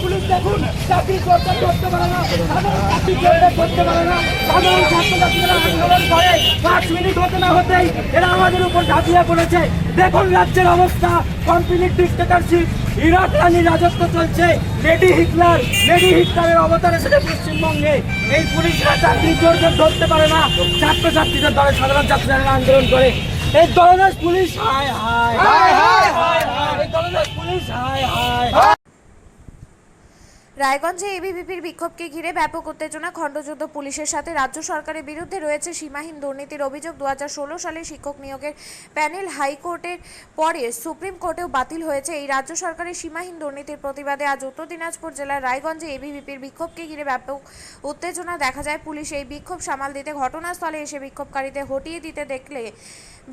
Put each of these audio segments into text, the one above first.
Police দেখুন চাকরি করতে পারে না, করতে পারে না। সাধারণ ছাত্রছাত্রীরা আন্দোলন করে 5 মিনিট হতে না হতেই এরা আমাদের উপর ঝাঁপিয়ে পড়েছে। দেখুন রাজ্যের অবস্থা, কমপ্লিট ডিক্টেটরশিপ, ইরাক রানীর রাজত্ব চলছে। লেডি হিটলারের অবতার এসেছে পশ্চিমবঙ্গে। এই পুলিশরা চাকরি জোরকে ধরতে পারে না, ছাত্রছাত্রীদের দলে সাধারণ ছাত্রীরা আন্দোলন করে। এই দলদাস পুলিশ হায় হায় হায় হায় হায় হায়, এই দলদাস পুলিশ হায় হায়। রায়গঞ্জে এবিভিপির বিক্ষোভকে ঘিরে ব্যাপক উত্তেজনা। খণ্ডযুদ্ধ পুলিশের সাথে রাজ্য সরকারের বিরুদ্ধে রয়েছে সীমাহীন দুর্নীতির অভিযোগ। 2016 সালে শিক্ষক নিয়োগের প্যানেল হাইকোর্টের পরে সুপ্রিম কোর্টেও বাতিল হয়েছে। এই রাজ্য সরকারের সীমাহীন দুর্নীতির প্রতিবাদে আজ উত্তর দিনাজপুর জেলার রায়গঞ্জে এবিভিপির বিক্ষোভকে ঘিরে ব্যাপক উত্তেজনা দেখা যায়। পুলিশ এই বিক্ষোভ সামাল দিতে ঘটনাস্থলে এসে বিক্ষোভকারীদের হটিয়ে দিতে দেখলে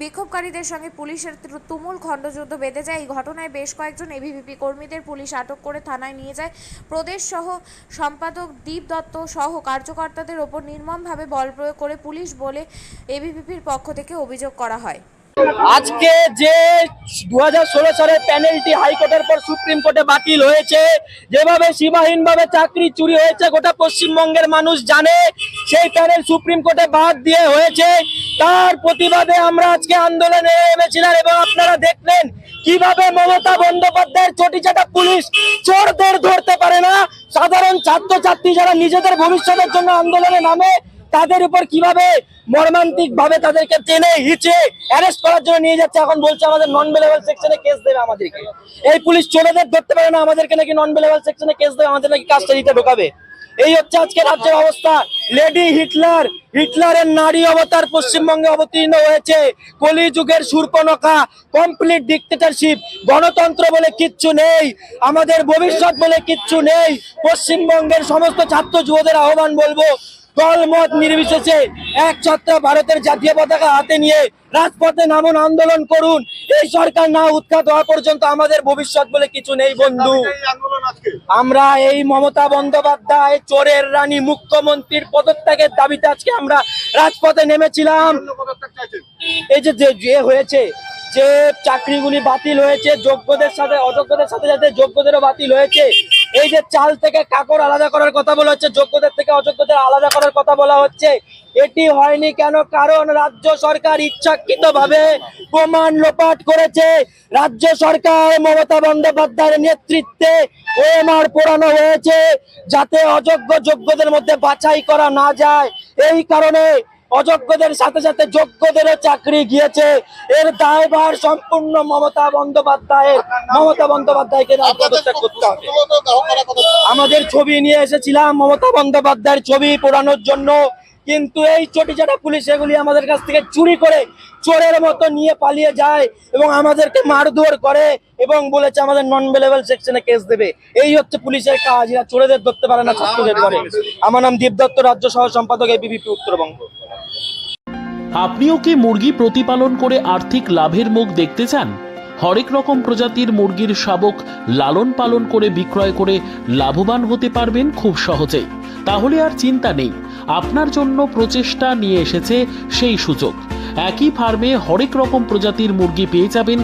বিক্ষোভকারীদের সঙ্গে পুলিশের তুমুল খণ্ডযুদ্ধ বেঁধে যায়। এই ঘটনায় বেশ কয়েকজন এবিভিপি কর্মীদের পুলিশ আটক করে থানায় নিয়ে যায়। প্রদেশ সহ সম্পাদক দীপ দত্ত সহ কার্যকর্তাদের ওপর নির্মমভাবে বল প্রয়োগ করে পুলিশ বলে এবিভিপির পক্ষ থেকে অভিযোগ করা হয়। আজকে যে 2016 সালের প্যানেলটি হাইকোর্টের পর সুপ্রিম কোর্টে বাতিল হয়েছে, যেভাবে সীমাহীনভাবে চাকরি চুরি হয়েছে গোটা পশ্চিমবঙ্গের মানুষ জানে, সেই প্যানেল সুপ্রিম কোর্টে বাদ দিয়ে হয়েছে। তার প্রতিবাদে আমরা আজকে আন্দোলনে নেমেছিলাম এবং আপনারা দেখলেন কিভাবে মমতা বন্দ্যোপাধ্যায়ের চটিচাটা পুলিশ চোরদের ধরতে পারে না। সাধারণ ছাত্রছাত্রী যারা নিজেদের ভবিষ্যতের জন্য আন্দোলনে নামে তাদের উপর কিভাবে মর্মান্তিক ভাবে তাদেরকে টেনে হিচে অ্যারেস্ট করার জন্য নিয়ে যাচ্ছে। এখন বলছে আমাদের নন বেলেবল সেকশনে কেস দেবে আমাদেরকে। এই পুলিশ চোরেদের ধরতে পারে না, আমাদেরকে নাকি নন বেলেবল সেকশনে কেস দেবে, আমাদের নাকি কাস্টাডিতে ঢোকাবে। এই হচ্ছে আজকে রাজ্যের অবস্থা। লেডি হিটলারের নারী অবতার পশ্চিমবঙ্গে অবতীর্ণ হয়েছে। কলিযুগের শূর্পণখা, কমপ্লিট ডিক্টেটরশিপ, গণতন্ত্র বলে কিচ্ছু নেই, আমাদের ভবিষ্যৎ বলে কিচ্ছু নেই। পশ্চিমবঙ্গের সমস্ত ছাত্র যুবদের আহ্বান বলবো, দলমত নির্বিশেষে একছত্র ভারতের জাতীয় পতাকা হাতে নিয়ে রাজপথে নামুন, আন্দোলন করুন। এই সরকার না উৎখাত হওয়া পর্যন্ত আমাদের ভবিষ্যৎ বলে কিছু নেই বন্ধু। আমরা এই মমতা বন্দ্যোপাধ্যায় চোরের রানী মুখ্যমন্ত্রীর পদত্যাগের দাবিতে আজকে আমরা রাজপথে নেমেছিলাম। এই যে হয়েছে, যে চাকরিগুলি বাতিল হয়েছে, যোগ্যদের সাথে অযোগ্যদের সাথে সাথে যোগ্যদেরও বাতিল হয়েছে। এই যে চাল থেকে কাকড় আলাদা করার কথা বলা হচ্ছে, যোগ্যদের থেকে অযোগ্যদের আলাদা করার কথা বলা হচ্ছে, এটি হয়নি কেন? কারণ রাজ্য সরকার ইচ্ছাকৃতভাবে প্রমাণ লোপাট করেছে। রাজ্য সরকার মমতা বন্দ্যোপাধ্যায়ের নেতৃত্বে ওএমআর পোড়ানো হয়েছে যাতে অযোগ্য যোগ্যদের মধ্যে বাছাই করা না যায়। এই কারণে অযোগ্যদের সাথে সাথে যোগ্যদেরও চাকরি গিয়েছে। এর দায়ভার সম্পূর্ণ মমতা বন্দ্যোপাধ্যায়কে পদত্যাগ করতে হবে। আমাদের ছবি নিয়ে এসেছিলাম মমতা বন্দ্যোপাধ্যায়ের ছবি পোড়ানোর জন্য, কিন্তু এই চটিচাটা পুলিশ এগুলি আমাদের কাছ থেকে চুরি করে চোরের মতো নিয়ে পালিয়ে যায় এবং আমাদেরকে মারধর করে এবং বলেছে আমাদের নন বেলেবল সেকশনে কেস দেবে। এই হচ্ছে পুলিশের কাজ, এরা চোরেদের ধরতে পারে না, ছাত্রদের করে। আমার নাম দীপ দত্ত, রাজ্য সহ সম্পাদক এবিভিপি উত্তরবঙ্গ। আপনিও কি মুরগি প্রতিপালন করে আর্থিক লাভের মুখ দেখতে চান? হরেক রকম প্রজাতির মুরগির শাবক লালন পালন করে বিক্রয় করে লাভবান হতে পারবেন খুব সহজেই। তাহলে আর চিন্তা নেই, আপনার জন্য প্রচেষ্টা নিয়ে এসেছে সেই সুযোগ। একই ফার্মে হরেক রকম প্রজাতির মুরগি পেয়ে যাবেন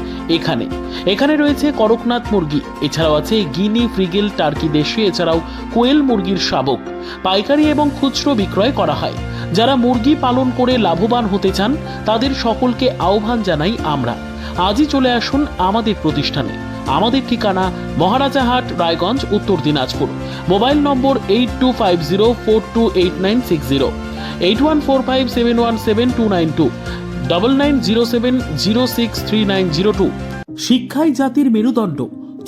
এখানে রয়েছে করকনাথ মুরগি, এছাড়াও আছে গিনি, ফ্রিগেল, টার্কি দেশি, এছাড়াও কোয়েল মুরগির শাবক পাইকারি এবং খুচরো বিক্রয় করা হয়। যারা মুরগি পালন করে লাভবান হতে চান তাদের সকলকে আহ্বান জানাই আমরা। আজই চলে আসুন আমাদের প্রতিষ্ঠানে। আমাদের ঠিকানা মহারাজাহাট, রায়গঞ্জ, উত্তর দিনাজপুর। মোবাইল নম্বর 8250428960, 8145717292, 9907063902। শিক্ষাই জাতির মেরুদণ্ড।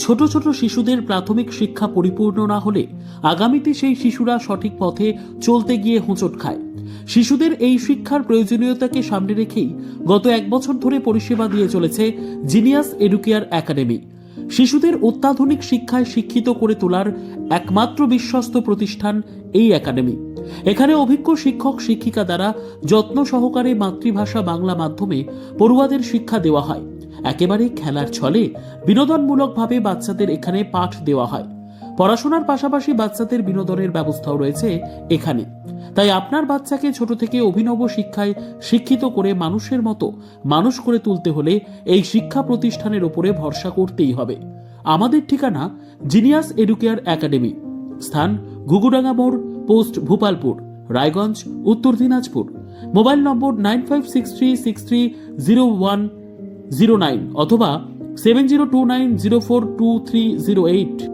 ছোট ছোট শিশুদের প্রাথমিক শিক্ষা পরিপূর্ণ না হলে আগামীতে সেই শিশুরা সঠিক পথে চলতে গিয়ে হোঁচট খায়। শিশুদের এই শিক্ষার প্রয়োজনীয়তাকে সামনে রেখেই গত 1 বছর ধরে পরিষেবা দিয়ে চলেছে জিনিয়াস এডুকেয়ার একাডেমি। শিশুদের অত্যাধুনিক শিক্ষায় শিক্ষিত করে তোলার একমাত্র বিশ্বস্ত প্রতিষ্ঠান এই একাডেমি। এখানে অভিজ্ঞ শিক্ষক শিক্ষিকা দ্বারা যত্ন সহকারে মাতৃভাষা বাংলা মাধ্যমে পড়ুয়াদের শিক্ষা দেওয়া হয়। একেবারে খেলার ছলে বিনোদনমূলকভাবে বাচ্চাদের এখানে পাঠ দেওয়া হয়। পড়াশোনার পাশাপাশি বাচ্চাদের বিনোদনের ব্যবস্থাও রয়েছে এখানে। তাই আপনার বাচ্চাকে ছোট থেকে অভিনব শিক্ষায় শিক্ষিত করে মানুষের মতো মানুষ করে তুলতে হলে এই শিক্ষা প্রতিষ্ঠানের উপরে ভরসা করতেই হবে। আমাদের ঠিকানা জিনিয়াস এডুকেয়ার একাডেমি, স্থান ঘুঘুডাঙ্গা মোড়, পোস্ট ভূপালপুর, রায়গঞ্জ, উত্তর দিনাজপুর। মোবাইল নম্বর 9563630109 অথবা 7029042308।